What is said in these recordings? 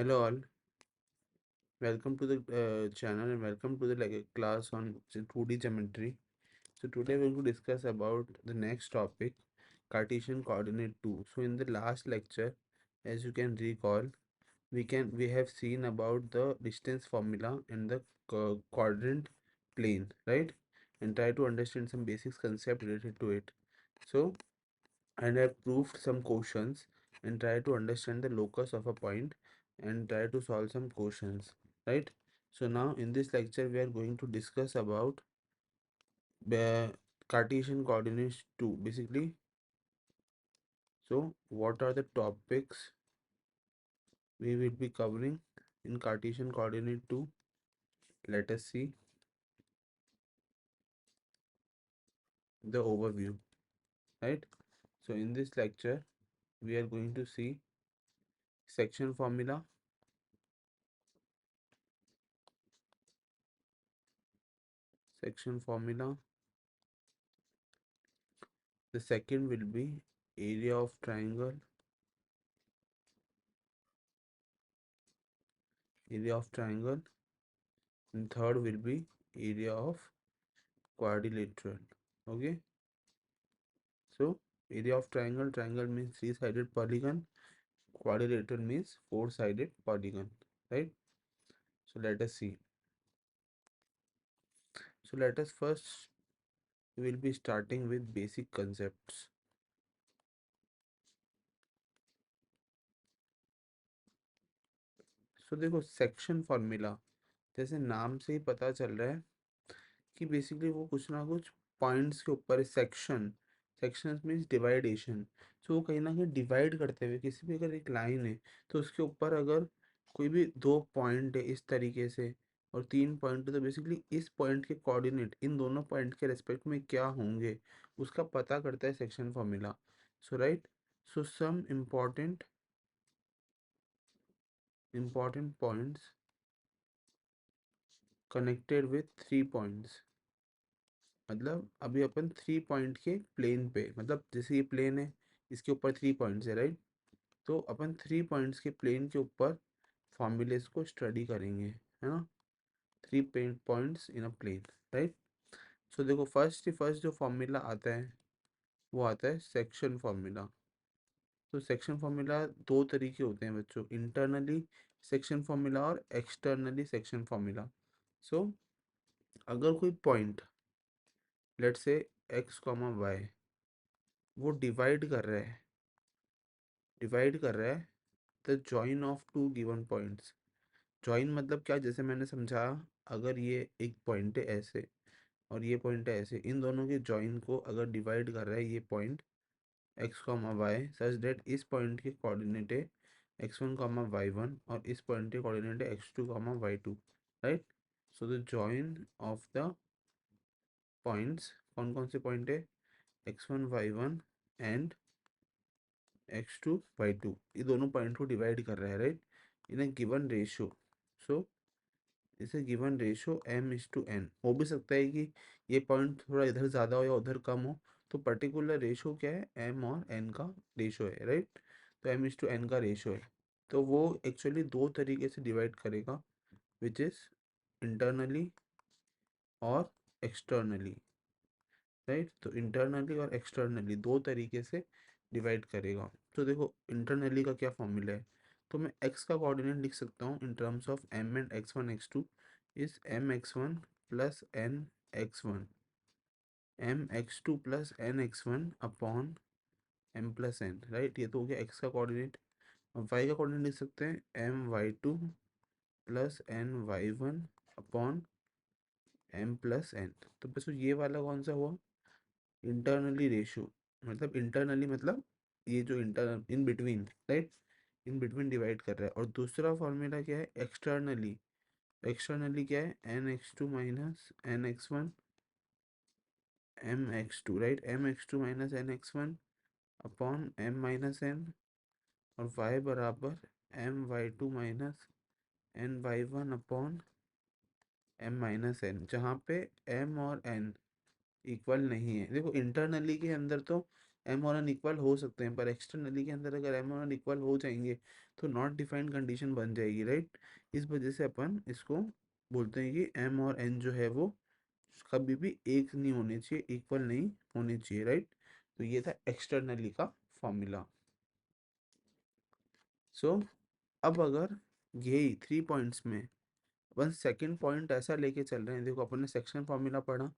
Hello all, welcome to the channel and welcome to the class on 2D geometry. So today we're going to discuss about the next topic, Cartesian coordinate 2. So in the last lecture, as you can recall, we have seen about the distance formula and the quadrant plane, right? And try to understand some basics concept related to it. So and I've proved some questions and try to understand the locus of a point and try to solve some questions, right? So now in this lecture we are going to discuss about the Cartesian coordinates 2 basically. So what are the topics we will be covering in Cartesian coordinate 2? Let us see the overview, right? So in this lecture we are going to see section formula, section formula. The second will be area of triangle, area of triangle, and third will be area of quadrilateral. Okay, so area of triangle, triangle means three-sided polygon, quadrilateral means four-sided polygon, right? So let us see. So let us first, we will be starting with basic concepts. So देखो section formula, जैसे नाम से ही पता चल रहा है कि basically वो कुछ ना कुछ पॉइंट्स के ऊपर सेक्शन, सेक्शन मीन्स डिवाइडेशन। सो वो कहीं ना कहीं डिवाइड करते हुए किसी भी अगर एक लाइन है तो उसके ऊपर अगर कोई भी दो पॉइंट है इस तरीके से और तीन पॉइंट है तो बेसिकली इस पॉइंट के कोऑर्डिनेट इन दोनों पॉइंट के रेस्पेक्ट में क्या होंगे उसका पता करता है section formula. So right, so some important points connected with three points, मतलब अभी अपन थ्री पॉइंट के प्लेन पे, मतलब जैसे ये प्लेन है इसके ऊपर थ्री पॉइंट्स है, राइट? तो अपन थ्री पॉइंट्स के प्लेन के ऊपर फॉर्मूलेस को स्टडी करेंगे, है ना? Three points in a plane, right? So देखो फर्स्ट जो फॉर्मूला आता है वो आता है सेक्शन फॉर्मूला। तो सेक्शन फॉर्मूला दो तरीके होते हैं बच्चों, इंटरनली सेक्शन फॉर्मूला और एक्सटर्नली सेक्शन फॉर्मूला। सो अगर कोई point let say x comma y वो डिवाइड कर रहा है the join of two given points. Join मतलब क्या, जैसे मैंने समझाया, अगर ये एक पॉइंट है ऐसे और ये पॉइंट है ऐसे, इन दोनों के जॉइन को अगर डिवाइड कर रहा है ये point X comma Y such that इस पॉइंट के कोऑर्डिनेट है x1 कॉमा y1 और इस पॉइंट के कोऑर्डिनेट है x2 comma y2, right? So the join of the points, कौन कौन से पॉइंट है, x1 y1 and x2 y2, ये दोनों पॉइंट को डिवाइड कर रहा है, राइट? इन ए गिवन रेशियो। सो इसे गिवन रेशियो m/n, हो भी सकता है कि ये पॉइंट थोड़ा इधर ज़्यादा हो या उधर कम हो, तो पर्टिकुलर रेशियो क्या है, m और n का रेशियो है, राइट? तो m/n का रेशियो है, तो वो एक्चुअली दो तरीके से डिवाइड करेगा, विच इज़ इंटरनली और एक्सटर्नली, राइट? तो इंटरनली और एक्सटर्नली दो तरीके से डिवाइड करेगा। तो देखो इंटरनली का क्या फॉर्मूला है, तो मैं x का कोऑर्डिनेट लिख सकता हूँ in terms of m and x1 x2 is mx1 plus nx1, mx2 plus nx1 upon m plus n, right? ये तो हो गया x का कोऑर्डिनेट। अब y का कोऑर्डिनेट लिख सकते हैं my2 plus ny1 upon m plus n। तो बस ये वाला कौन सा हुआ, इंटरनली रेशियो, मतलब इंटरनली मतलब ये जो inter in between, right? In between divide कर रहा है। और दूसरा फॉर्मूला क्या है, एक्सटर्नली, एक्सटर्नली क्या है, n(x2 minus n(x1) mx2, right? mx2 minus nx1 upon m minus n, और y बराबर my2 minus ny1 upon m minus n, जहाँ पे m और n इक्वल नहीं है। देखो इंटरनली के अंदर तो एम और एन इक्वल हो सकते हैं, पर एक्सटर्नली के अंदर अगर एम और एन इक्वल हो जाएंगे तो नॉट डिफाइंड कंडीशन बन जाएगी, राइट। इस वजह से अपन इसको बोलते हैं कि एम और एन जो है वो कभी भी एक नहीं होने चाहिए, इक्वल नहीं होने चाहिए, राइट। तो ये था एक्सटर्नली का फॉर्मूला। सो अब अगर यही 3 पॉइंट्स में अपन सेकंड पॉइंट ऐसा लेके चल रहे हैं, देखो अपन ने सेक्शन फॉर्मूला पढ़ा,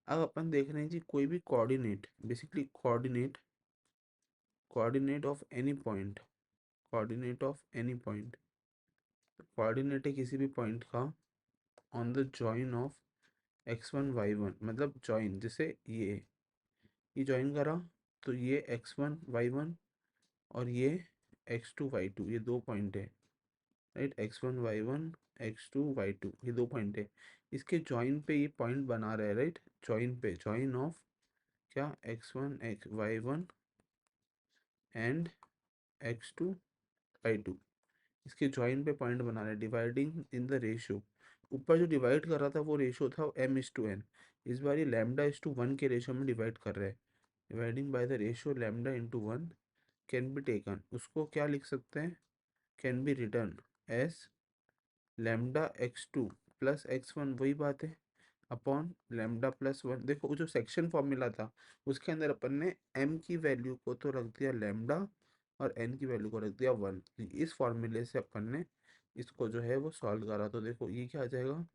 अब अपन देख रहे हैं कि कोई भी coordinate, basically coordinate of any point, coordinate of any point, coordinate है किसी भी पॉइंट का on the join of x1 y1, मतलब जॉइन जैसे ये जॉइन करा तो ये x1 y1 और ये x2 y2, ये दो पॉइंट है, right. x1 y1 x2 y2 ये दो पॉइंट है, इसके जॉइन पे ये पॉइंट बना रहा है, राइट। जॉइन पे, जॉइन ऑफ क्या, x1 y1 and x2 y2, इसके जॉइन पे पॉइंट बना रहा है, डिवाइडिंग इन द रेशियो। ऊपर जो डिवाइड कर रहा था वो रेशियो था m/n, इस बार ये λ/1 के रेशियो में डिवाइड कर रहा है। Dividing by the ratio λ/1 can be taken, उसको क्या लिख सकते हैं, can be return as λ(x2 + x1), वही बात है, अपॉन λ+1। देखो वो जो सेक्शन फॉर्मूला था उसके अंदर अपन ने m की वैल्यू को तो रख दिया लैम्डा और n की वैल्यू को रख दिया 1। इस फॉर्मूले से अपन ने इसको जो है वो सॉल्व करा, तो देखो ये क्या आ जाएगा,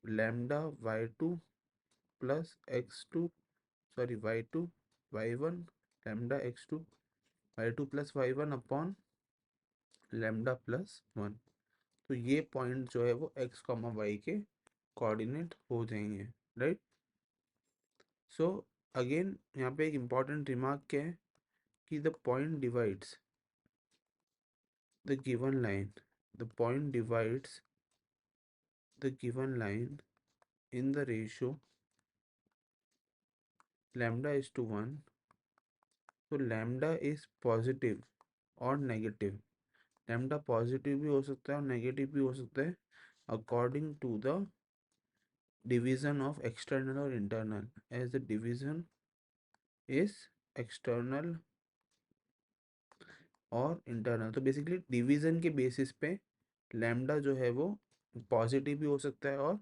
λ/y2 + x2, sorry y2 y1, λ(x2 y2 + y1) upon λ+1। तो ये पॉइंट जो है वो x, y के कोऑर्डिनेट हो जाएंगे, राइट। सो अगेन यहाँ पे एक इम्पॉर्टेंट रिमार्क क्या है कि the point divides the given line, the point divides the given line in the ratio λ/1। तो लैम्डा इज पॉजिटिव और नेगेटिव, लैम्डा पॉजिटिव भी हो सकता है और नेगेटिव भी हो सकता है according to the division of external और internal, as the division is external और इंटरनल। तो बेसिकली डिवीजन के बेसिस पे लैम्डा जो है वो पॉजिटिव भी हो सकता है और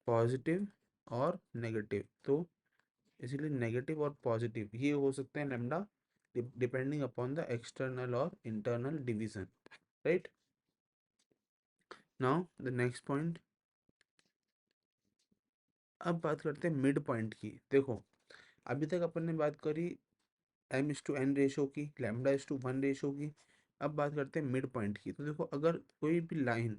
पॉजिटिव और नेगेटिव, तो इसीलिए नेगेटिव और पॉजिटिव ये हो सकते हैं lambda, depending upon the external और internal division, right. Now the next point, अब बात करते हैं मिड पॉइंट की। देखो अभी तक अपन ने बात करी m/n रेशो की, λ/1 रेशो की, अब बात करते हैं मिड पॉइंट की। तो देखो अगर कोई भी लाइन,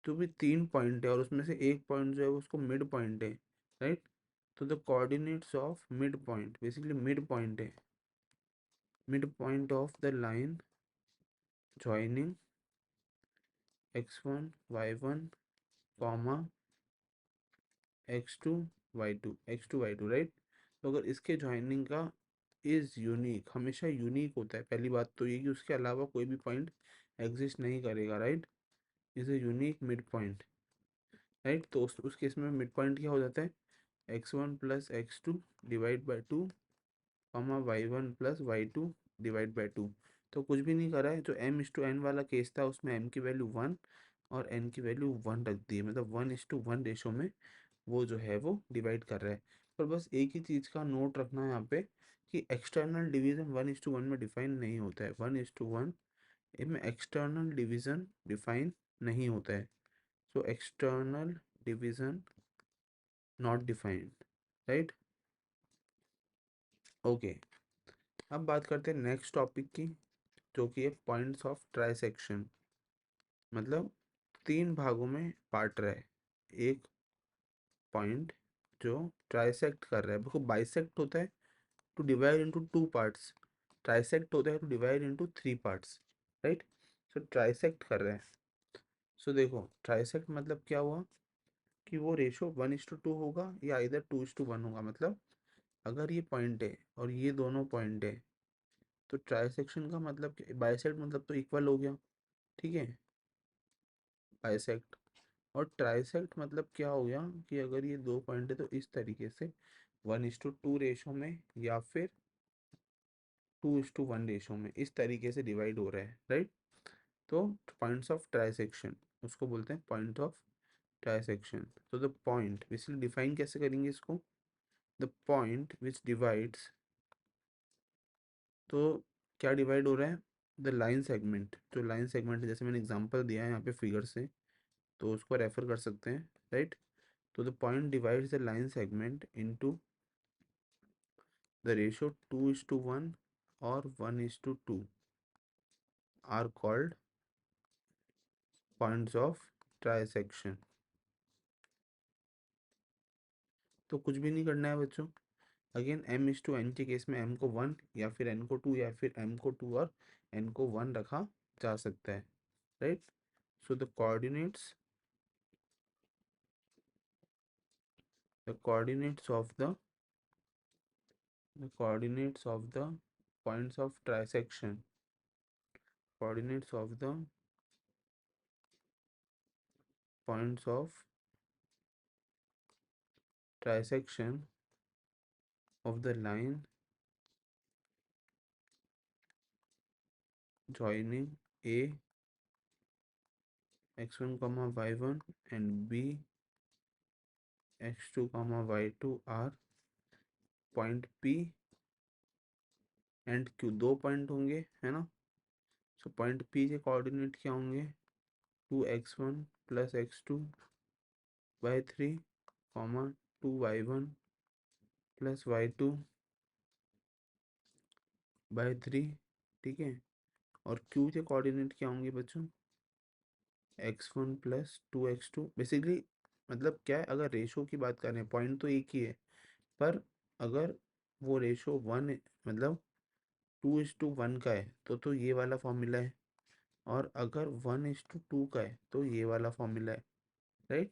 तो भी 3 पॉइंट है और उसमें से एक पॉइंट जो है उसको मिड पॉइंट है, राइट। तो the coordinates of mid point, basically mid point है, mid point of the line joining x1 y1 comma x2 y2, right. तो अगर इसके जॉइनिंग का इज यूनिक, हमेशा यूनिक होता है, पहली बात तो ये कि उसके अलावा कोई भी पॉइंट एग्जिस्ट नहीं करेगा, right. Is a unique mid point, right. तो उस केस में मिड पॉइंट क्या हो जाता है, x1 + x2 divide by 2 comma y1 + y2 divide by 2। तो कुछ भी नहीं करा है, जो m/n वाला केस था उसमें m की वैल्यू 1 और n की वैल्यू 1 रख दी है, मतलब 1:1 रेशो में वो जो है वो डिवाइड कर रहा है। पर बस एक ही चीज़ का नोट रखना है यहाँ पे कि एक्सटर्नल डिवीज़न 1:1 में डिफाइन नहीं होता है, 1:1 इसमें एक्सटर्नल डिवीज़न डिफाइन नहीं होता है। So external division not defined, right. Okay, अब बात करते हैं नेक्स्ट टॉपिक की, जो कि है पॉइंट्स ऑफ ट्राइसेक्शन, मतलब 3 भागों में बांट रहा है एक पॉइंट जो ट्राइसेक्ट कर रहा है। देखो बाइसेक्ट होता है to divide into 2 parts, trisect होता है to divide into 3 parts, right. So trisect कर रहे हैं। सो देखो ट्राइसेक्ट मतलब क्या हुआ कि वो रेशो 1:2 होगा या इधर 2:1 होगा, मतलब अगर ये पॉइंट है और ये दोनों पॉइंट है तो ट्राइसेक्शन का मतलब बाइसेक्ट मतलब तो इक्वल हो गया, ठीक है, बाइसेक्ट। और ट्राइसेक्ट मतलब क्या हो गया कि अगर ये दो पॉइंट है तो इस तरीके से 1:2 रेशो में, या फिर 2:1 रेशो में इस तरीके से डिवाइड हो रहा है, राइट। तो पॉइंट्स ऑफ ट्राइसेक्शन उसको बोलते हैं पॉइंट ऑफ ट्राइसेक्शन। तो द पॉइंट बेसिकली डिफाइन कैसे करेंगे इसको, द पॉइंट विच डिवाइड्स, तो क्या डिवाइड हो रहा है, द लाइन सेगमेंट, जो लाइन सेगमेंट है, जैसे मैंने एग्जांपल दिया है यहाँ पे फिगर से, तो उसको रेफर कर सकते हैं, राइट। तो the point divides the line segment into the ratio 2:1 और 1:2 are called points of trisection. तो कुछ भी नहीं करना है बच्चों, अगेन m:n के केस में m को 1 या फिर n को 2 या फिर m को 2 और n को 1 रखा जा सकता है, right. So the coordinates of the points of trisection, coordinates of the points of trisection of the line joining a x1 comma y1 and b x2 comma y2 are point p and q। दो point होंगे, है ना। So point p के coordinate क्या होंगे, 2x1 plus x2 by 3 comma 2y1 plus y2 by 3, ठीक है। और q के कोऑर्डिनेट क्या होंगे बच्चों, x1 प्लस 2x2। बेसिकली मतलब क्या है, अगर रेशो की बात करें पॉइंट तो एक ही है, पर अगर वो रेशो 1 मतलब 2:1 का है तो ये वाला फॉर्मूला है, और अगर 1:2 का है तो ये वाला फॉर्मूला है, राइट।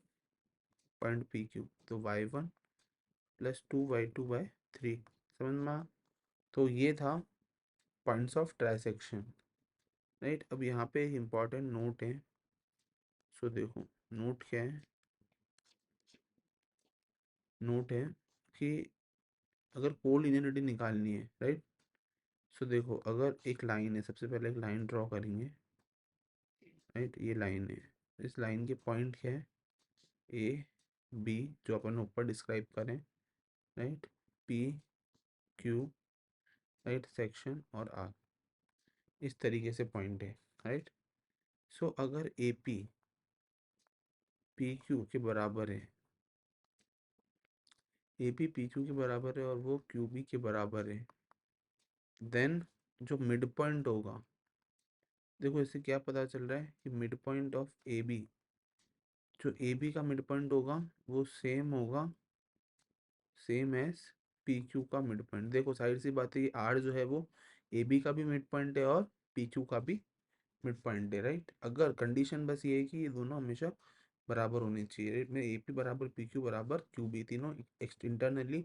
पॉइंट पी क्यू तो y1 प्लस 2y2/3, समझ में आ? तो ये था पॉइंट्स ऑफ ट्राइसेक्शन, राइट। अब यहाँ पे एक इम्पॉर्टेंट नोट है, सो देखो नोट क्या है, नोट है कि अगर कोलिनियरिटी निकालनी है, राइट। सो देखो अगर एक लाइन है, सबसे पहले एक लाइन ड्रॉ करेंगे, राइट। ये लाइन है, इस लाइन के पॉइंट क्या है, ए बी जो अपन ऊपर डिस्क्राइब करें, right, P Q, right, section और आर, इस तरीके से पॉइंट है, राइट। सो अगर ए पी क्यू के बराबर है, ए पी क्यू के बराबर है और वो क्यू बी के बराबर है, देन जो मिड पॉइंट होगा, देखो इससे क्या पता चल रहा है कि mid point of A B, जो ए बी का मिड पॉइंट होगा वो सेम होगा, सेम एज पी क्यू का मिड पॉइंट। देखो साइड सी बात है, ये आर जो है वो ए बी का भी मिड पॉइंट है और पी क्यू का भी मिड पॉइंट है, राइट। अगर कंडीशन बस ये है कि ये दोनों हमेशा बराबर होने चाहिए, राइट। में ए पी बराबर पी क्यू बराबर क्यू बी, तीनों इंटरनली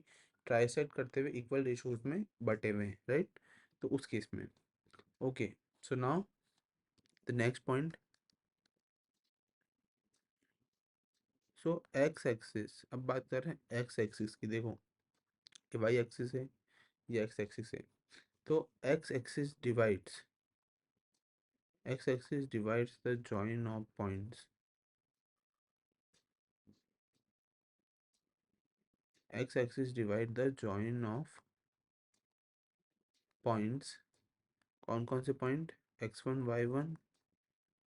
ट्राइसेट करते हुए इक्वल रेशोज में बटे हुए हैं, राइट। तो उस केस में okay, so now the next point. So x axis, अब बात कर रहे हैं एक्स एक्सिस की। देखो कि वाई एक्सिस है, ये एक्स एक्सिस है, तो x axis divides the join of points, x axis divide the join of points, कौन कौन से point, x1 y1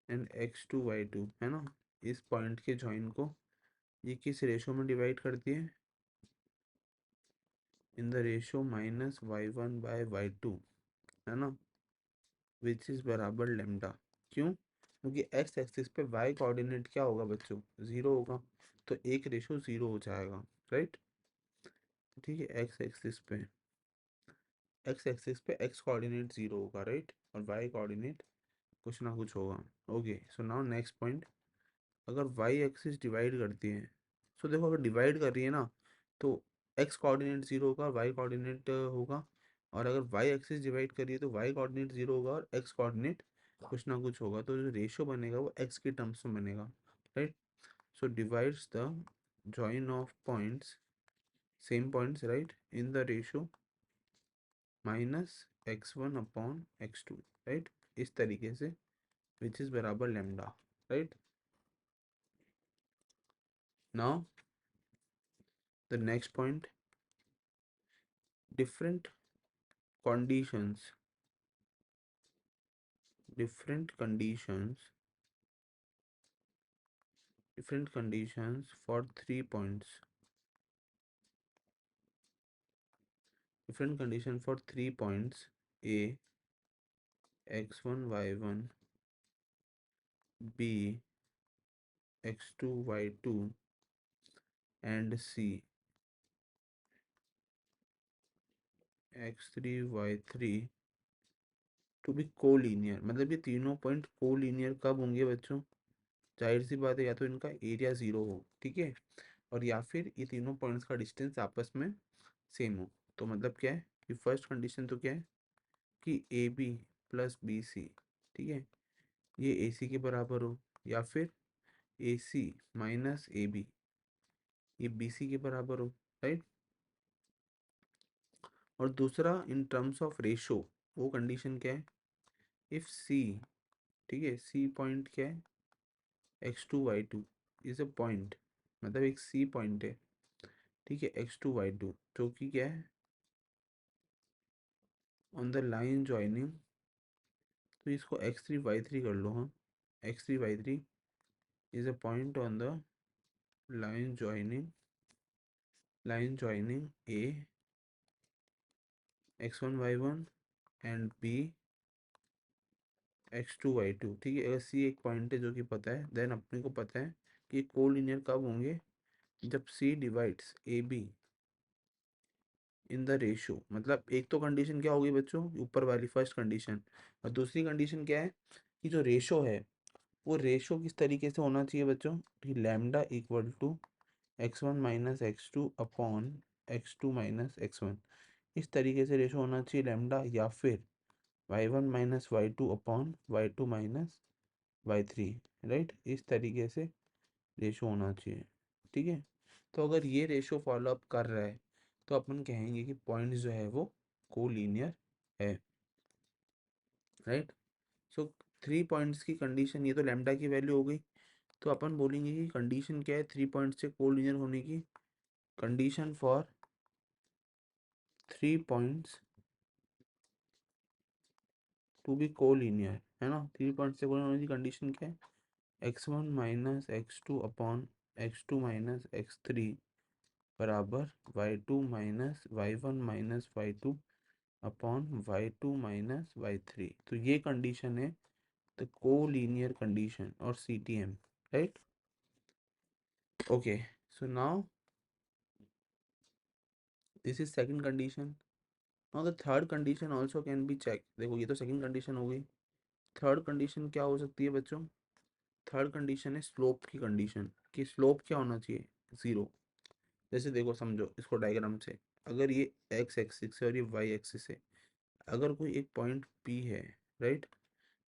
and x2 y2, है ना। इस पॉइंट के जॉइन को ये किस रेशो में डिवाइड करती है, इन द रेशो -y1/y2, है ना, विच इज बराबर लेमडा। क्यों, क्योंकि एक्स एक्सिस पे y कोऑर्डिनेट क्या होगा बच्चों, 0 होगा, तो एक रेशो 0 हो जाएगा, राइट। ठीक है, एक्स एक्सिस पे x कोऑर्डिनेट 0 होगा, राइट, और y कोऑर्डिनेट कुछ ना कुछ होगा। Okay, so now next point, अगर y एक्सिस डिवाइड करती है, सो देखो अगर डिवाइड कर रही है ना, तो x कोऑर्डिनेट 0 होगा और y कोऑर्डिनेट होगा, और अगर y एक्सिस डिवाइड करिए तो y कोऑर्डिनेट 0 होगा और x कोऑर्डिनेट कुछ ना कुछ होगा, तो जो रेशियो बनेगा वो x के टर्म्स में बनेगा, right. So divides the join of points, same points, right, in the ratio x1 upon x2, right, इस तरीके से, विच इज बराबर lambda, right. Now the next point, different conditions, different conditions, different conditions for 3 points, different condition for 3 points a, x1 y1, b, x2 y2, and c, x3 y3 to be collinear. मतलब ये तीनों point collinear कब होंगे बच्चों? जाहिर सी बात है, या तो इनका एरिया 0 हो, ठीक है, और या फिर ये तीनों पॉइंट्स का डिस्टेंस आपस में सेम हो। तो मतलब क्या है कि फर्स्ट कंडीशन तो क्या है कि A B plus B C, ठीक है, ये ए सी के बराबर हो, या फिर ए सी माइनस ए बी, ये बी सी के बराबर हो, राइट। और दूसरा इन टर्म्स ऑफ रेशो, वो कंडीशन क्या है, इफ सी, ठीक है, सी पॉइंट क्या है, x2 y2 is a point, मतलब एक सी पॉइंट है, ठीक है, x2 y2 जो कि क्या है ऑन द लाइन ज्वाइनिंग, तो इसको x3 y3 कर लो, हाँ, x3 y3 is a point on the line joining a x1 y1 and b x2 y2, ठीक है। अगर सी एक पॉइंट है जो कि पता है, देन अपने को पता है कि कोलिनियर कब होंगे, जब C divides A B in the ratio. मतलब एक तो कंडीशन क्या होगी बच्चों, ऊपर वाली फर्स्ट कंडीशन, और दूसरी कंडीशन क्या है कि जो रेशो है वो रेशो किस तरीके से होना चाहिए बच्चों, कि lambda equal to x1 minus x2 upon x2 minus x1, इस तरीके से रेशो होना चाहिए लैम्डा, या फिर y1 minus y2 upon y2 minus y3, right, इस तरीके से रेशो होना चाहिए, ठीक है। तो अगर ये रेशो फॉलो अप कर रहा है तो अपन कहेंगे कि पॉइंट जो है वो कोलीनियर है, राइट। सो 3 पॉइंट्स की कंडीशन, ये तो लैम्डा की वैल्यू हो गई, तो अपन बोलेंगे कि कंडीशन क्या है 3 पॉइंट से कोलिनियर होने की, condition for 3 points to be collinear, है ना। 3 पॉइंट से कोलिनियर होने की कंडीशन क्या है, x1 minus x2 upon x2 minus x3 बराबर y2 minus y1 minus y2 upon y2 minus y3। तो ये कंडीशन है द कोलिनियर कंडीशन और CTM, right. Okay, so now this is second condition. Now the third condition also can be check. देखो ये तो second condition हो गई, third condition क्या हो सकती है बच्चों, थर्ड कंडीशन है स्लोप की कंडीशन, कि स्लोप क्या होना चाहिए, 0। जैसे देखो समझो इसको डायग्राम से, अगर ये x एक्सिस है और ये y एक्सिस है, अगर कोई एक पॉइंट P है, राइट,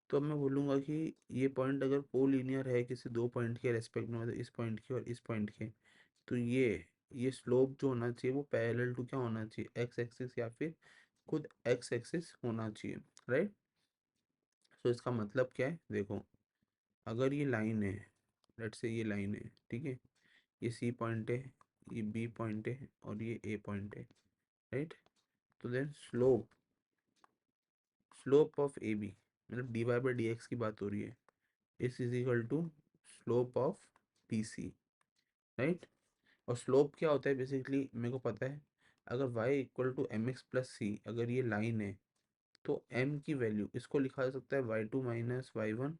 तो अब मैं बोलूँगा कि ये पॉइंट अगर कोलिनियर है किसी दो पॉइंट के रेस्पेक्ट में, मतलब इस पॉइंट के और इस पॉइंट के, तो ये स्लोप जो होना चाहिए वो पैरेलल टू क्या होना चाहिए, x एक्सिस, या फिर खुद x एक्सिस होना चाहिए, राइट। तो इसका मतलब क्या है, देखो अगर ये लाइन है, लेट्स से ये लाइन है, ठीक है, ये सी पॉइंट है, ये बी पॉइंट है और ये ए पॉइंट है, राइट। तो then slope, slope of A B, मतलब D Y by D X की बात हो रही है, इस is equal to slope of B C, right. और स्लोप क्या होता है बेसिकली मेरे को पता है, अगर y equal to M X plus C, अगर ये लाइन है तो m की वैल्यू इसको लिखा जा सकता है y2 माइनस y1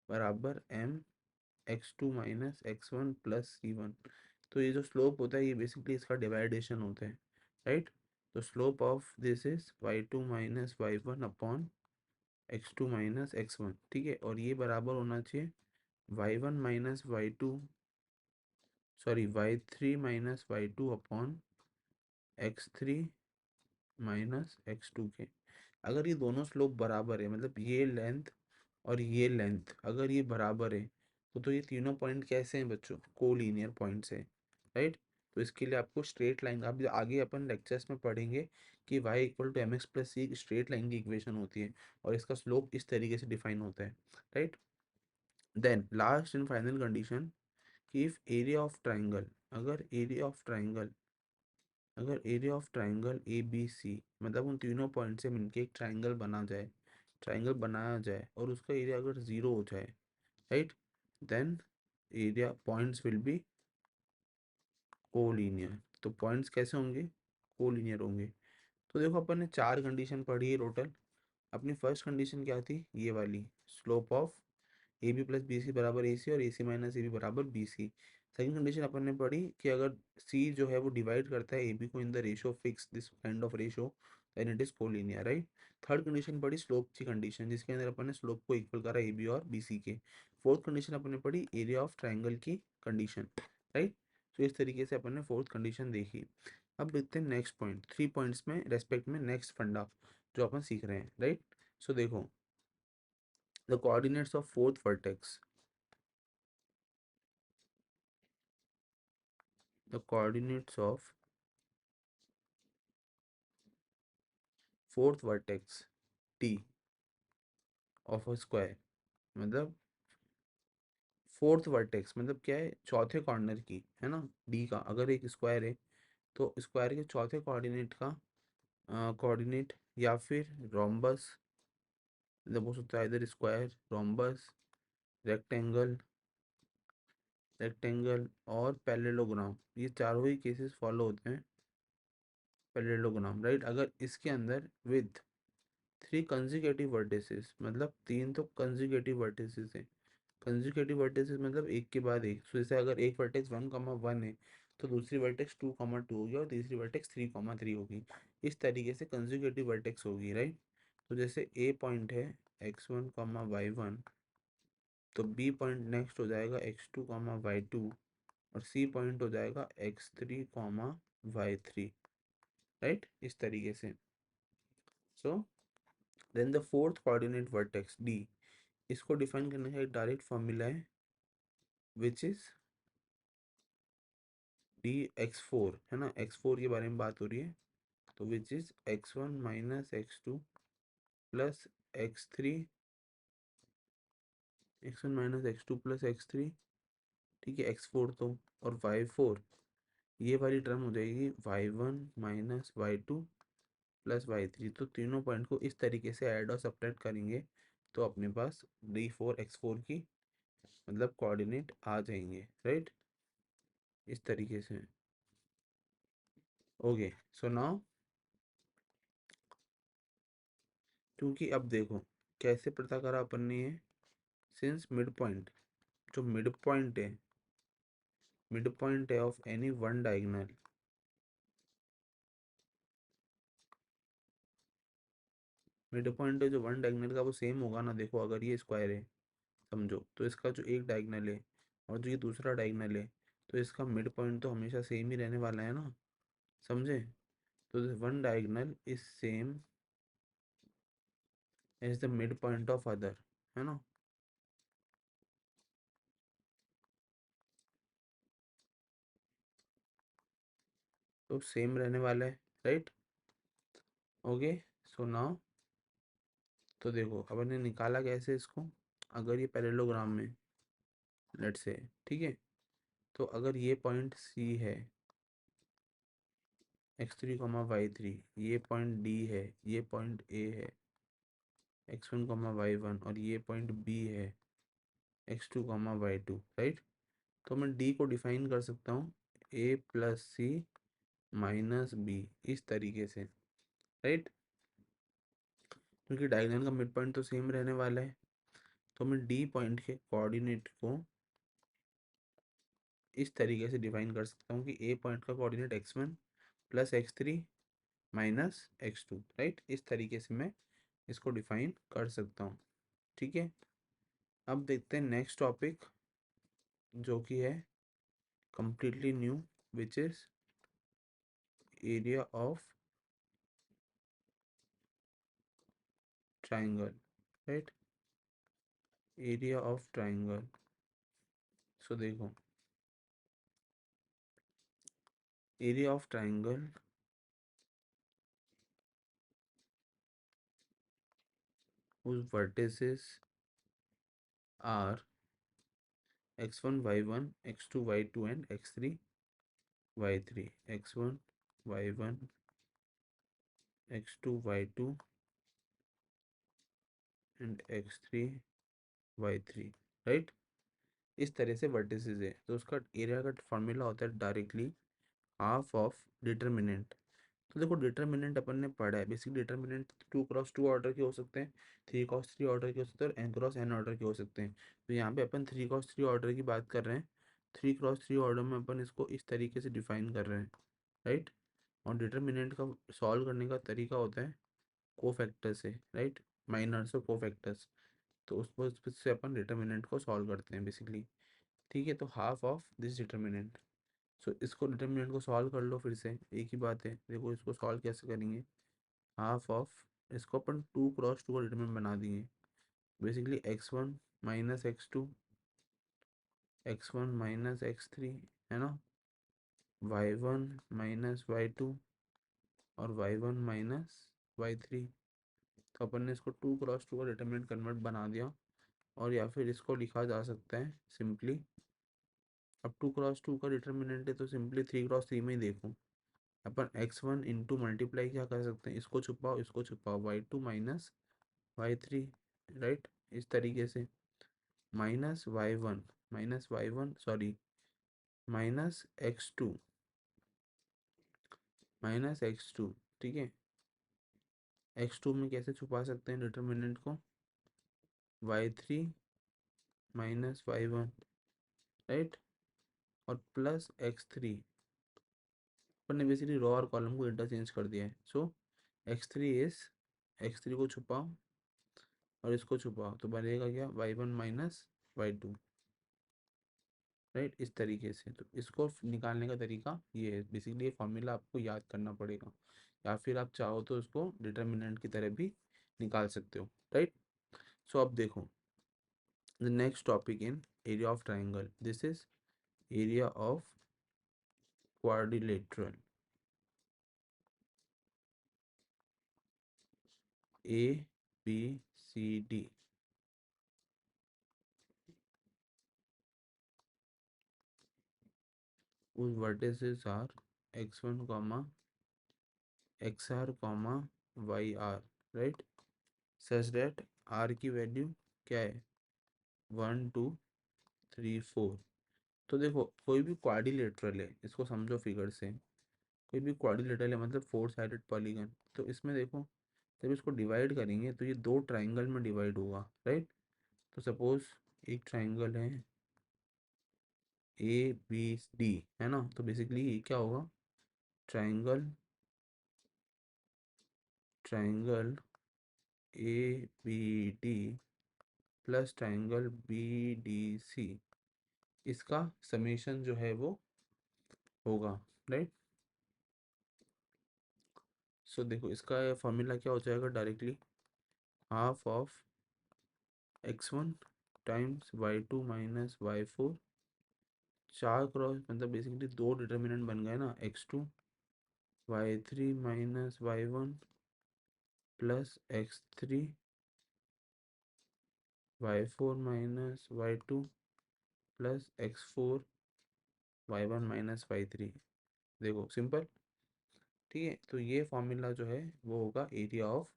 बराबर m x2 minus x1 plus c1। तो ये जो स्लोप होता है ये बेसिकली इसका डिवाइडेशन होता है, राइट। तो slope of this is y2 minus y1 upon x2 minus x1, ठीक है, और ये बराबर होना चाहिए y1 minus y2, sorry y3 minus y2 upon x3 minus x2 के। अगर ये दोनों स्लोप बराबर है, मतलब ये लेंथ और ये लेंथ अगर ये बराबर है, तो ये तीनों पॉइंट कैसे हैं बच्चों, कोलिनियर पॉइंट्स है, राइट। तो इसके लिए आपको स्ट्रेट लाइन, अब आगे अपन लेक्चर्स में पढ़ेंगे कि y equal to M X plus C straight line की इक्वेशन होती है और इसका स्लोप इस तरीके से डिफाइन होता है, राइट। Then last and final condition कि इफ एरिया ऑफ ट्राइंगल, अगर area of triangle A B C, मतलब उन तीनों पॉइंट से मिलके एक ट्राइंगल बनाया जाए और उसका एरिया अगर जीरो हो जाए, right, then area points will be collinear. तो पॉइंट्स कैसे होंगे, कोलिनियर होंगे। तो देखो अपन ने चार कंडीशन पढ़ी है टोटल। अपनी फर्स्ट कंडीशन क्या थी, ये वाली, slope of A B plus B C बराबर ए सी और A C minus A B बराबर बी सी। सेकेंड कंडीशन अपन ने पढ़ी कि अगर सी जो है वो डिवाइड करता है ए बी को in the ratio fix this kind of ratio, then it is collinear, right. Third condition पढ़ी स्लोप की कंडीशन, जिसके अंदर अपन ने स्लोप को इक्वल करा ए बी और बी सी के। फोर्थ कंडीशन अपन ने पढ़ी एरिया ऑफ ट्राइंगल की कंडीशन, राइट। तो इस तरीके से अपन ने फोर्थ कंडीशन देखी। अब देखते हैं नेक्स्ट पॉइंट, 3 पॉइंट्स में रेस्पेक्ट में नेक्स्ट फंडा जो अपन सीख रहे हैं, राइट। सो देखो, the coordinates of fourth vertex, the coordinates of fourth vertex t of a square, मतलब फोर्थ वर्टेक्स मतलब क्या है, चौथे कॉर्नर की, है ना, डी का अगर एक स्क्वायर है तो स्क्वायर के चौथे कोऑर्डिनेट का कोऑर्डिनेट, या फिर रोम्बस, मतलब हो सकता है इधर स्क्वायर, रोम्बस, रेक्टेंगल, और पैरेललोग्राम, ये चारों ही केसेस फॉलो होते हैं पैरेललोग्राम, राइट। अगर इसके अंदर विद 3 कंजिक्यूटिव वर्टिसेस, मतलब तीन तो कंजिक्यूटिव वर्टिसेस हैं। कंजिक्यूटिव वर्टिसेस मतलब एक के बाद एक, तो जैसे अगर एक वर्टेक्स 1,1 है तो दूसरी वर्टेक्स 2,2 होगी और तीसरी वर्टेक्स 3,3 होगी। इस तरीके से कंजिक्यूटिव वर्टेक्स होगी, राइट। तो जैसे ए पॉइंट है x1, y1, तो बी पॉइंट नेक्स्ट हो जाएगा x2, y2, और सी पॉइंट हो जाएगा x3, y3, राइट, इस तरीके से। So then the fourth coordinate vertex D, इसको डिफाइन करने का एक डायरेक्ट फॉर्मूला है विच इज डी x4, है ना, x4 के बारे में बात हो रही है, तो which is x1 minus x2 plus x3, x1 minus x2 plus x3, ठीक है, x4 तो, और y4, ये वाली टर्म हो जाएगी y1 minus y2 plus y3। तो तीनों पॉइंट को इस तरीके से ऐड और सब्ट्रैक्ट करेंगे तो अपने पास d4 x4 की मतलब कोऑर्डिनेट आ जाएंगे, राइट, इस तरीके से। ओके, सो नाउ, क्योंकि अब देखो कैसे पता करा अपन ने ये, सिंस मिड पॉइंट है of any one diagonal, mid point है जो वन डायगोनल का वो सेम होगा ना। देखो अगर ये स्क्वायर है समझो, तो इसका जो एक डायगोनल है और जो ये दूसरा डायगोनल है, तो इसका मिड पॉइंट तो हमेशा सेम ही रहने वाला है ना, समझे। तो one diagonal is same as the mid point of other, है ना। तो सेम रहने वाला है, राइट। ओके, सो नाउ, तो देखो अब हमने निकाला कैसे इसको, अगर ये पैरेललोग्राम में लेट से, ठीक है, तो अगर ये पॉइंट सी है x3, y3, ये पॉइंट डी है, ये पॉइंट ए है x1, y1, और ये पॉइंट बी है x2, y2, राइट। तो मैं डी को डिफाइन कर सकता हूँ a plus C minus B, इस तरीके से, राइट, क्योंकि डायगोनल का मिड पॉइंट तो सेम रहने वाला है। तो मैं डी पॉइंट के कोऑर्डिनेट को इस तरीके से डिफाइन कर सकता हूँ कि ए पॉइंट का coordinate x1 plus x3 minus x2, right, इस तरीके से मैं इसको डिफाइन कर सकता हूँ, ठीक है। अब देखते हैं नेक्स्ट टॉपिक जो कि है completely new, which is area of triangle, right, area of triangle. So देखो area of triangle whose vertices are x1 y1 x2 y2 and x3 y3 x1 y1 x2 y2 and x3 y3, right. इस तरह से vertices है तो उसका area का formula होता है डायरेक्टली हाफ ऑफ डिटर्मिनेंट। तो देखो डिटर्मिनेंट अपन ने पढ़ा है, बेसिक डिटर्मिनेंट 2x2 ऑर्डर के हो सकते हैं, 3x3 ऑर्डर के हो सकते हैं और n×n ऑर्डर के हो सकते हैं। तो यहाँ पे अपन 3x3 ऑर्डर की बात कर रहे हैं। 3x3 ऑर्डर में अपन इसको इस तरीके से डिफाइन कर रहे हैं, राइट। और डिटर्मिनेंट का सॉल्व करने का तरीका होता है कोफैक्टर से, राइट, माइनर्स और कोफैक्टर्स। तो उससे अपन डिटर्मिनेंट को सॉल्व करते हैं बेसिकली। ठीक है, तो हाफ ऑफ दिस डिटर्मिनेंट। सो इसको डिटर्मिनेंट को सॉल्व कर लो, फिर से एक ही बात है। देखो इसको सॉल्व कैसे करेंगे, हाफ ऑफ, इसको अपन 2x2 का डिटर्मिनेंट बना दिए, basically x1 minus x2 x1 minus x3, है ना, y1 माइनस y2 और y1 माइनस y3। तो अपन ने इसको 2x2 का डिटर्मिनेंट कन्वर्ट बना दिया। और या फिर इसको लिखा जा सकता है सिंपली, अब 2x2 का डिटर्मिनेंट है तो सिंपली 3x3 में ही देखो, अपन x1 इंटू मल्टीप्लाई क्या कर सकते हैं, इसको छुपाओ y2 माइनस y3, राइट, इस तरीके से minus Y one sorry minus x2, ठीक है। x2 में कैसे छुपा सकते हैं डिटर्मिनेंट को, y3 माइनस y1, राइट, और प्लस x3। अपन ने बेसिकली रो और कॉलम को इंटरचेंज कर दिया है। सो x3 को छुपाओ और इसको छुपाओ तो बनेगा क्या, y1 माइनस y2, राइट, इस तरीके से। तो इसको निकालने का तरीका ये है, बेसिकली ये फॉर्मूला आपको याद करना पड़ेगा, या फिर आप चाहो तो उसको डिटर्मिनेंट की तरह भी निकाल सकते हो, राइट। सो अब देखो the next topic in area of triangle, this is area of quadrilateral, A B C D, whose vertices are x1 comma xr comma yr, right, such that r की value क्या है, 1 2 3 4। तो देखो कोई भी quadrilateral है, इसको समझो फिगर से, कोई भी क्वाड्रिलेटरल है मतलब 4 साइडेड पॉलीगन। तो इसमें देखो जब इसको डिवाइड करेंगे तो ये 2 ट्राइंगल में डिवाइड होगा, राइट। तो सपोज एक ट्राइंगल है ए बी डी, है ना, तो बेसिकली ये क्या होगा, triangle triangle A B D plus triangle B D C, इसका समेशन जो है वो होगा, राइट। सो देखो इसका फॉर्मूला क्या हो जाएगा directly, half of x1 times y2 minus y4, 4x मतलब बेसिकली 2 डिटर्मिनेंट बन गए ना, x2 y3 minus y1 plus x3 y4 minus y2 plus x4 y1 minus y3। देखो सिंपल, ठीक है। तो ये फॉर्मूला जो है वो होगा एरिया ऑफ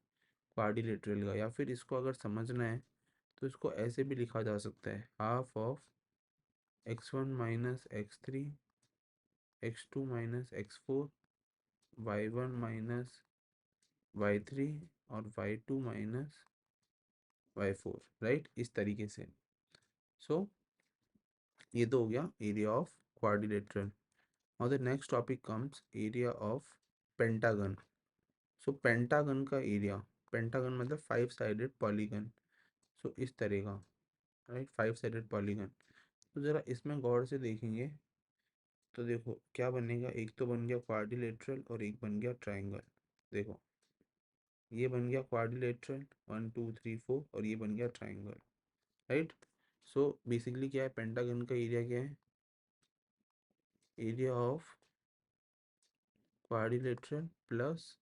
क्वाड्रिलेटरल का। या फिर इसको अगर समझना है तो इसको ऐसे भी लिखा जा सकता है, half of x1 minus x3 x2 minus x4 y1 minus y3 और y2 माइनस y4, राइट, इस तरीके से। सो ये तो हो गया एरिया ऑफ क्वाड्रिलेटरल। और the next topic comes area of pentagon. So pentagon का एरिया, पेंटागन मतलब 5 साइडेड पॉलीगन, सो इस तरह का, राइट, 5 साइडेड पॉलीगन। तो ज़रा इसमें गौर से देखेंगे तो देखो क्या बनेगा, एक तो बन गया क्वाड्रिलेटरल और एक बन गया ट्राइंगल। देखो ये बन गया क्वाड्रिलेटरल 1 2 3 4 और ये बन गया ट्राइंगल, राइट। सो बेसिकली क्या है, पेंटागन का एरिया क्या है, area of quadrilateral plus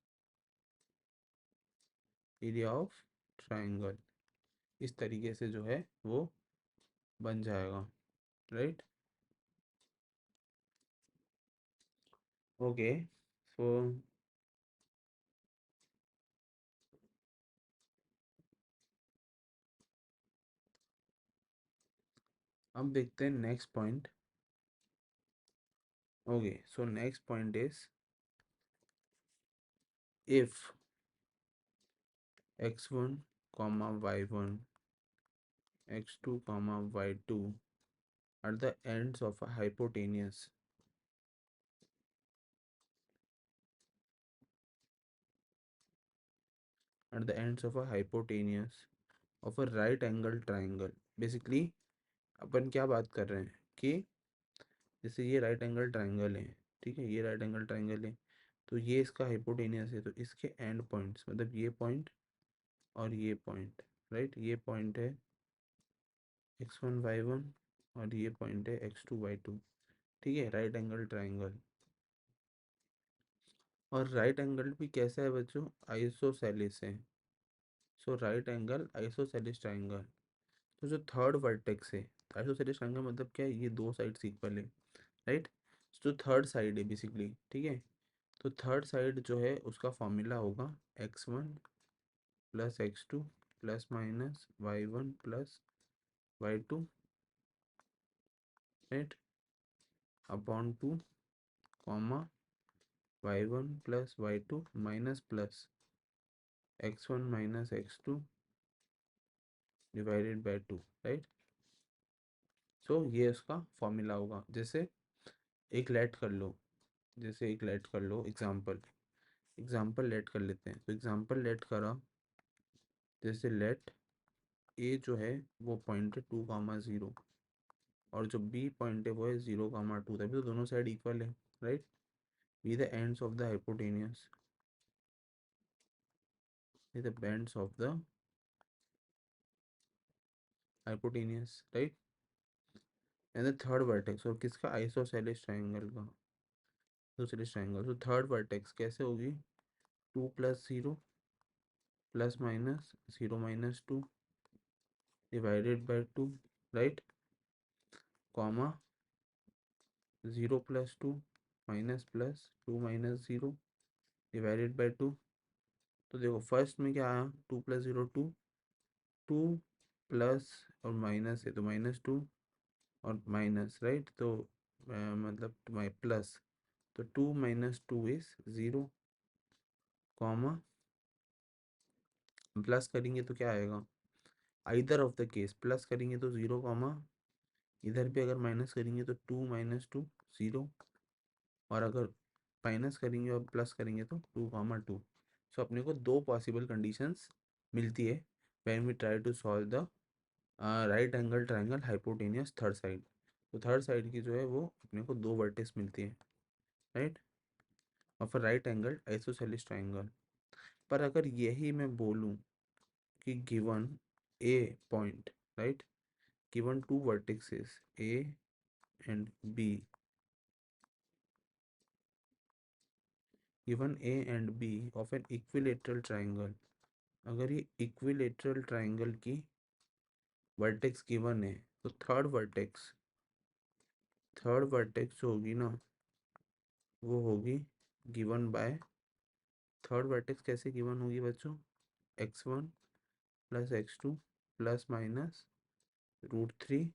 area of triangle, इस तरीके से जो है वो बन जाएगा, राइट। ओके, सो अब देखते हैं next point. Okay, so next point is if x1 comma y1 x2 comma y2 are the ends of a hypotenuse at the ends of a hypotenuse of a right angle triangle। Basically अपन क्या बात कर रहे हैं कि जैसे ये right angle triangle है, ठीक है, ये राइट एंगल ट्राइंगल है, तो ये इसका हाइपोटेनियस है, तो इसके एंड पॉइंट्स मतलब ये पॉइंट और ये पॉइंट, राइट, ये पॉइंट है x1 y1 और ये पॉइंट है x2 y2, ठीक है, राइट एंगल ट्राइंगल। और राइट एंगल भी कैसा है बच्चों, आइसोसेलिस है। सो राइट एंगल आइसोसेलिस ट्राइंगल। तो जो थर्ड वर्टेक्स है, आइसोसेलिस ट्राइंगल मतलब क्या है, ये दो साइड इक्वल है, राइट। जो थर्ड साइड है बेसिकली, ठीक है, तो थर्ड साइड जो है उसका फॉर्मूला होगा x1 plus x2 plus minus y1 plus y2, right, upon 2 comma y1 plus y2 minus plus x1 minus x2 divided by 2, right. So ये उसका फॉर्मूला होगा। जैसे एक लेट कर लो, जैसे एक लेट कर लो एग्जाम्पल, एग्जाम्पल लेट कर लेते हैं, तो एग्जाम्पल लेट करा, जैसे लेट ए जो है वो पॉइंट है 2,0 और जो बी पॉइंट है वो है 0,2, तभी तो दोनों साइड इक्वल है, right. Be the ends of the hypotenuse, be the bands of the hypotenuse, right, and the third vertex, और किसका, आइसोसेलेस ट्राइंगल का, आइसोसेलेस ट्राइंगल। तो थर्ड वर्टेक्स कैसे होगी, 2 + 0 plus minus 0 - 2 divided by 2, right, comma 0 + 2 minus plus 2 - 0 divided by 2। तो देखो first में क्या आया, 2 + 0 2, 2 प्लस और माइनस है तो -2 और माइनस, राइट, तो मतलब माइ प्लस, तो 2 - 2 इज 0, कॉमा प्लस करेंगे तो क्या आएगा, either of the case plus करेंगे तो 0, कॉमा इधर भी अगर माइनस करेंगे तो 2 - 2 0, और अगर माइनस करेंगे और प्लस करेंगे तो 2, 2। सो अपने को दो पॉसिबल कंडीशंस मिलती है when we try to solve the right angle triangle hypotenuse third side. तो थर्ड साइड की जो है वो अपने को दो वर्टेक्स मिलती है, right, of a right angle isosceles triangle. पर अगर यही मैं बोलूं कि given a point, right, given two vertexes A and B, given A and B of an equilateral triangle, अगर ये इक्विलेटरल ट्राइंगल की वर्टेक्स गिवन है, तो थर्ड वर्टेक्स जो होगी ना वो होगी गिवन बाय, थर्ड वर्टेक्स कैसे गिवन होगी बच्चों, x1 plus x2 plus minus √3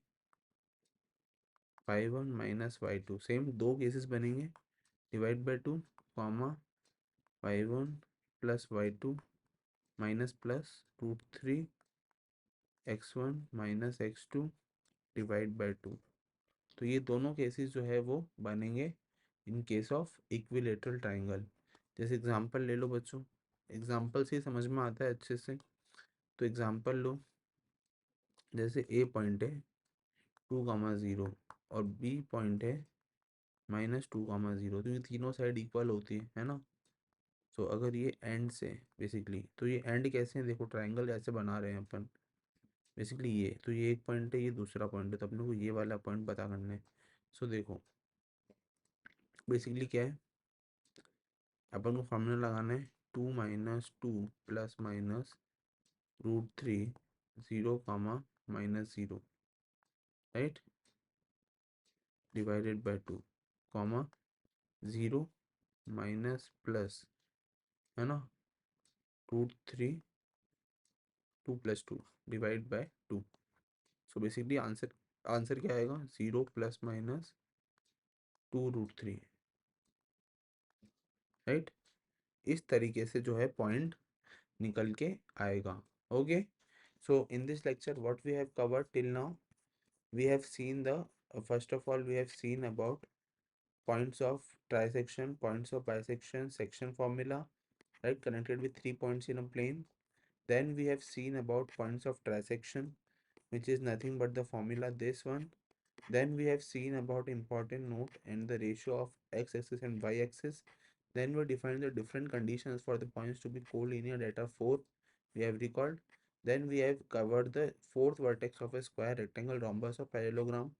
y1 minus y2, same दो केसेस बनेंगे, divide by 2, comma y1 plus y2 minus plus √3 x1 minus x2 divide by 2। तो ये दोनों केसेस जो है वो बनेंगे in case of equilateral triangle. जैसे एग्जांपल ले लो बच्चों, एग्जांपल से समझ में आता है अच्छे से, तो एग्जांपल लो, जैसे ए पॉइंट है 2,0 और बी पॉइंट है -2,0, तो ये तीनों साइड इक्वल होती है ना। तो अगर ये एंड से बेसिकली, तो ये एंड कैसे हैं, देखो ट्राइंगल ऐसे बना रहे हैं अपन, बेसिकली ये, तो ये एक पॉइंट है, ये दूसरा पॉइंट है, तो अपने को ये वाला पॉइंट पता करना है। सो देखो बेसिकली क्या है, अपन को फॉर्मूला लगाना है 2 - 2 + - √3 0, -0, right, divided by 2, comma 0 minus plus, है ना, √3 2 + 2 divide by 2। So basically answer answer क्या आएगा, 0 ± 2√3, राइट। इस तरीके से जो है पॉइंट निकल के आएगा। Okay, so in this lecture what we have covered till now, we have seen the first of all we have seen about points of trisection, points of bisection, section formula, right, connected with 3 points in a plane. Then we have seen about points of trisection, which is nothing but the formula this one. Then we have seen about important note and the ratio of x-axis and y-axis. Then we define the different conditions for the points to be collinear. Data 4 we have recalled. Then we have covered the fourth vertex of a square, rectangle, rhombus or parallelogram.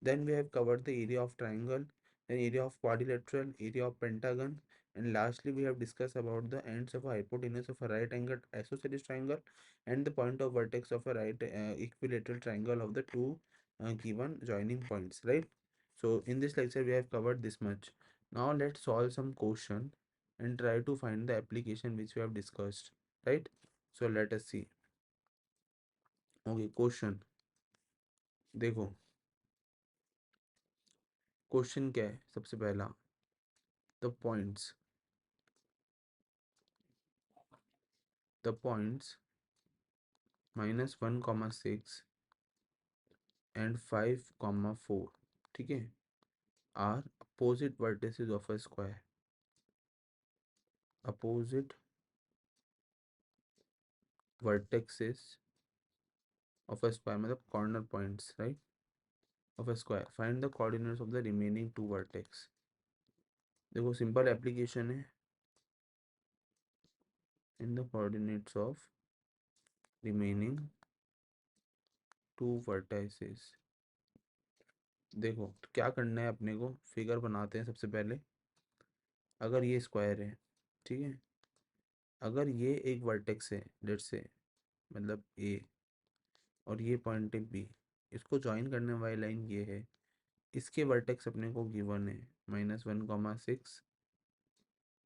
Then we have covered the area of triangle, then area of quadrilateral, area of pentagon, and lastly we have discussed about the ends of a hypotenuse of a right angle isosceles triangle and the point of vertex of a right equilateral triangle of the two given joining points, right. So in this lecture we have covered this much. Now let's solve some question and try to find the application which we have discussed, right. So let us see. Okay, question, देखो question क्या है, सबसे पहला the points -1, 6 and 5, 4, ठीक है, are opposite vertices of a square, opposite vertices of a square मतलब corner points, right, of a square. Find the coordinates of the remaining two vertex. देखो simple application है, in the coordinates of remaining two vertices. देखो तो क्या करना है अपने को, फिगर बनाते हैं सबसे पहले। अगर ये स्क्वायर है, ठीक है, अगर ये एक वर्टेक्स है लेट्स से, मतलब ए, और ये पॉइंट है बी, इसको ज्वाइन करने वाली लाइन ये है, इसके वर्टेक्स अपने को गिवन है -1, 6,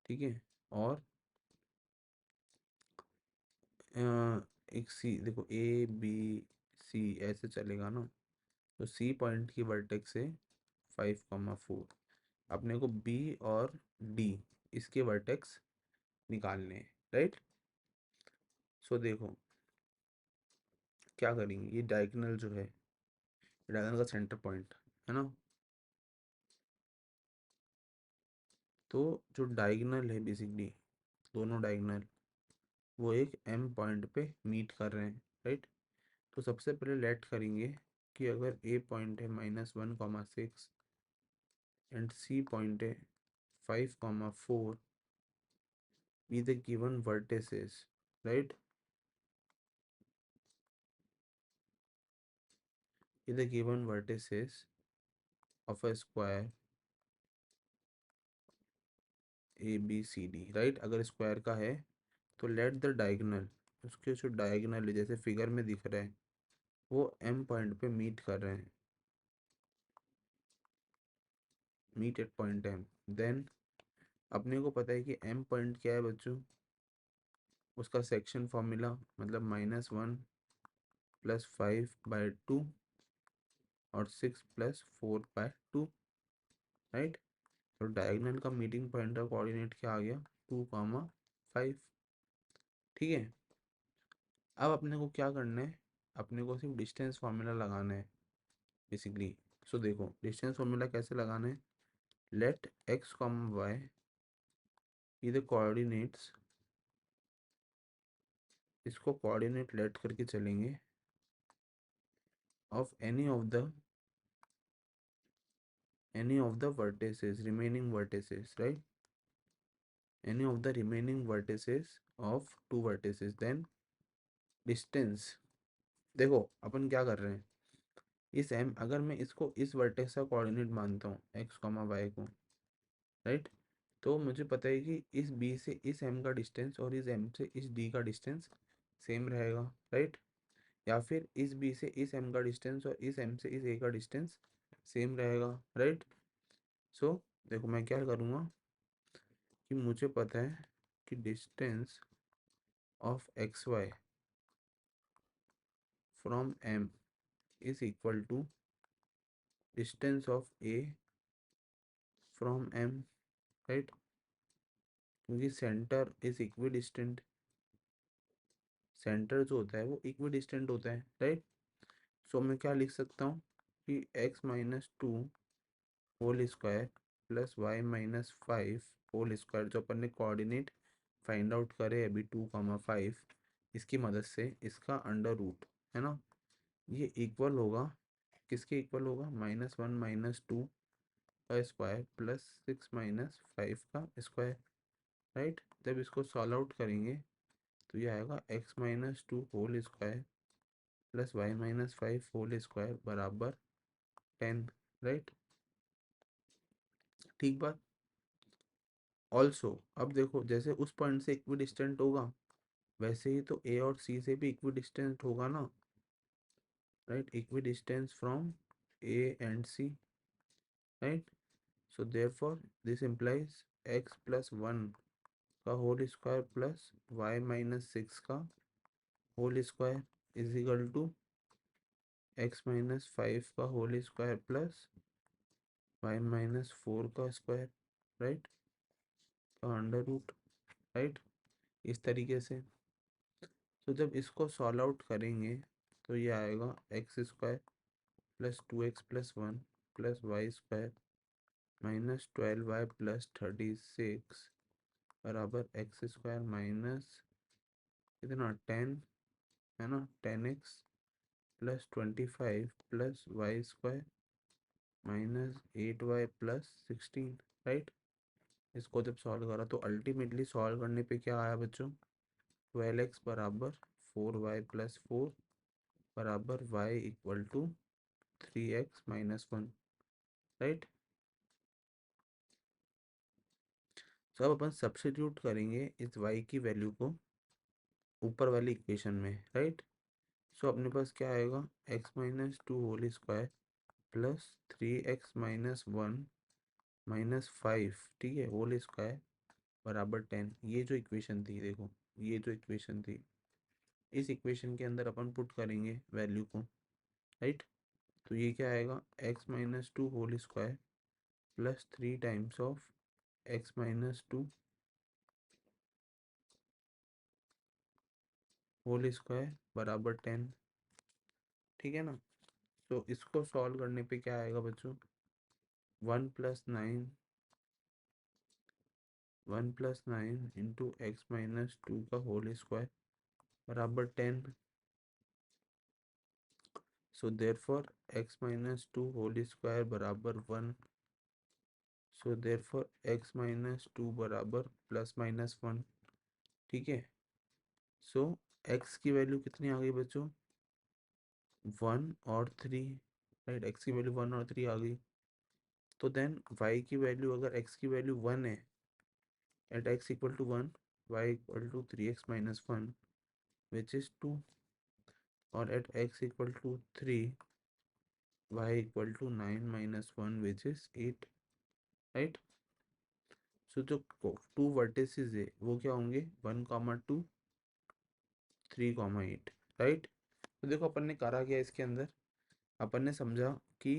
ठीक है, और एक सी, देखो ए बी सी ऐसे चलेगा ना, तो सी पॉइंट की वर्टेक्स है 5, 4, अपने को बी और डी इसके वर्टेक्स निकालने हैं, राइट। सो देखो क्या करेंगे, ये डायगोनल जो है, डायगोनल का सेंटर पॉइंट है ना, तो जो डायगोनल है बेसिकली, दोनों डायगोनल वो एक एम पॉइंट पे मीट कर रहे हैं, राइट। तो सबसे पहले लेट करेंगे कि अगर ए पॉइंट है -1, 6 एंड सी पॉइंट है 5, 4 be the given vertices, right, be the given vertices of a square A B C D, right. अगर स्क्वायर का है तो लेट द डायगोनल, उसके जो डायगोनल जैसे फिगर में दिख रहा है वो एम पॉइंट पे मीट कर रहे हैं, meet at point M. Then अपने को पता है कि एम पॉइंट क्या है बच्चों, उसका सेक्शन फॉर्मूला मतलब -1 + 5/2 और 6 + 4/2, राइट। तो डायगोनल का मीटिंग पॉइंट का कोऑर्डिनेट क्या आ गया, 2, 5, ठीक है। अब अपने को क्या करना है, अपने को सिर्फ डिस्टेंस फार्मूला लगाना है बेसिकली। सो देखो डिस्टेंस फार्मूला कैसे लगाना है, लेट x, y ये द कोऑर्डिनेट्स, इसको कोऑर्डिनेट लेट करके चलेंगे of any of the vertices, remaining vertices, right, any of the remaining vertices of two vertices, then distance। देखो अपन क्या कर रहे हैं, इस m अगर मैं इसको इस वर्टेक्स का कोऑर्डिनेट मानता हूँ x, y को, राइट, तो मुझे पता है कि इस बी से इस एम का डिस्टेंस और इस एम से इस डी का डिस्टेंस सेम रहेगा, राइट। या फिर इस बी से इस एम का डिस्टेंस और इस एम से इस ए का डिस्टेंस सेम रहेगा, राइट। सो देखो मैं क्या करूँगा कि मुझे पता है कि distance of X Y from M is equal to distance of A from M, right. क्योंकि centre is equidistant, centre जो होता है वो इक्वी डिस्टेंट होता है, राइट। सो मैं क्या लिख सकता हूँ कि x minus two whole square plus Y minus five whole square, जो अपन ने कोऑर्डिनेट फाइंड आउट करे अभी 2,5, इसकी मदद से इसका अंडर रूट, है ना, ये इक्वल होगा, किसके इक्वल होगा, -1 -2 का स्क्वायर प्लस 6 -5 का स्क्वायर, राइट। जब इसको सॉल्व आउट करेंगे तो ये आएगा x-2 whole square plus y-5 whole square बराबर 10, राइट। ठीक बात। ऑल्सो अब देखो जैसे उस पॉइंट से इक्वी डिस्टेंट होगा वैसे ही तो ए और सी से भी इक्वी डिस्टेंट होगा ना, right. Equidistance from A and C, right. So therefore this implies x plus 1 का होल स्क्वायर प्लस y-6 का whole square is equal to x-5 का होल स्क्वायर प्लस y-4 का स्क्वायर, राइट, का under root, right, इस तरीके से। तो जब इसको सॉल्व आउट करेंगे तो ये आएगा एक्स स्क्वायर प्लस 2x प्लस 1 plus Y square -12y plus 36 बराबर एक्स स्क्वायर माइनस कितना 10, है ना, 10x plus 25 plus Y square -8y plus 16, right. इसको जब सॉल्व करा तो अल्टीमेटली सॉल्व करने पे क्या आया बच्चों, 12x बराबर 4y प्लस 4 बराबर y equal to 3x minus 1, right. तो अब अपन सब्स्टिट्यूट करेंगे इस y की वैल्यू को ऊपर वाली इक्वेशन में, राइट। सो अपने पास क्या आएगा, x-2 whole square plus 3x-1 -5, ठीक है, होल स्क्वायर बराबर 10। ये जो इक्वेशन थी, देखो ये जो इक्वेशन थी, इस इक्वेशन के अंदर अपन पुट करेंगे वैल्यू को, राइट। तो ये क्या आएगा, x-2 whole square plus 3 times of x-2 whole square बराबर 10, ठीक है ना। तो इसको सॉल्व करने पे क्या आएगा बच्चों, 1 + 9 इंटू x-2 का होल स्क्वायर बराबर 10। So therefore x-2 whole square बराबर 1। सो देयरफॉर x-2 बराबर ±1, ठीक है। सो x की वैल्यू कितनी आ गई बच्चों, 1 और 3, राइट। x की वैल्यू 1 और 3 आ गई। तो देन y की वैल्यू, अगर x की वैल्यू 1 है, at x equal to 1 y equal to 3x minus 1 which is 2, और at x equal to 3 y equal to 9 minus 1 which is 8, right. So जो टू वर्टिसेस है वो क्या होंगे, 1, 2, 3, 8, राइट। तो देखो अपन ने करा क्या इसके अंदर, अपन ने समझा कि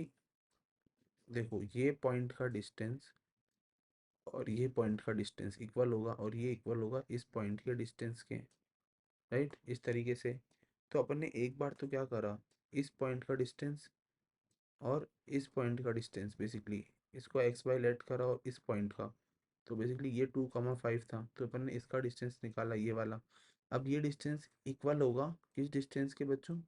देखो ये पॉइंट का डिस्टेंस और ये पॉइंट का डिस्टेंस इक्वल होगा और ये इक्वल होगा इस पॉइंट के डिस्टेंस के, राइट, इस तरीके से। तो अपन ने एक बार तो क्या करा, इस पॉइंट का डिस्टेंस और इस पॉइंट का डिस्टेंस, बेसिकली इसको एक्स वाई लेट करा और इस पॉइंट का, तो बेसिकली ये 2,5 था तो अपन ने इसका डिस्टेंस निकाला ये वाला। अब ये डिस्टेंस इक्वल होगा किस डिस्टेंस के बच्चों,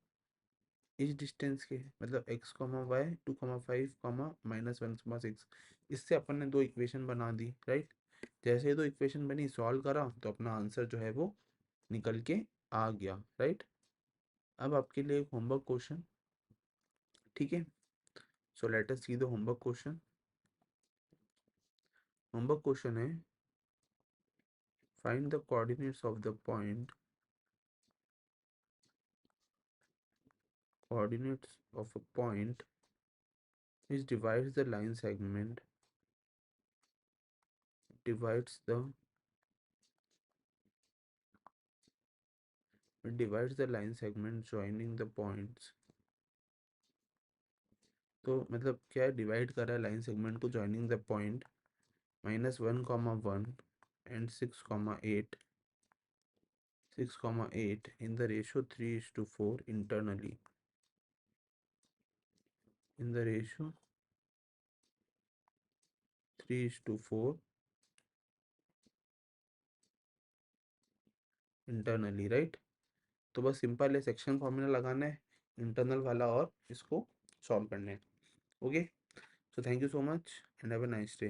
इस डिस्टेंस के, मतलब x, y 2,5, -1, 6। इससे अपन ने दो इक्वेशन बना दी, राइट। जैसे ही दो इक्वेशन बनी, सॉल्व करा तो अपना आंसर जो है वो निकल के आ गया, राइट। अब आपके लिए एक होमवर्क क्वेश्चन, ठीक है। So let us see the homework question. Homework question है find the coordinates of the point, coordinates of a point which divides the line segment, divides the line segment joining the points. तो मतलब क्या divide कर रहा है line segment को joining the point -1, 1 and 6, 8 in the ratio 3:4 internally, in the ratio 3:4 internally, right. तो बस simple है, सेक्शन फॉर्मूला लगाना है इंटरनल वाला और इसको सॉल्व करना है। Okay, so thank you so much and have a nice day.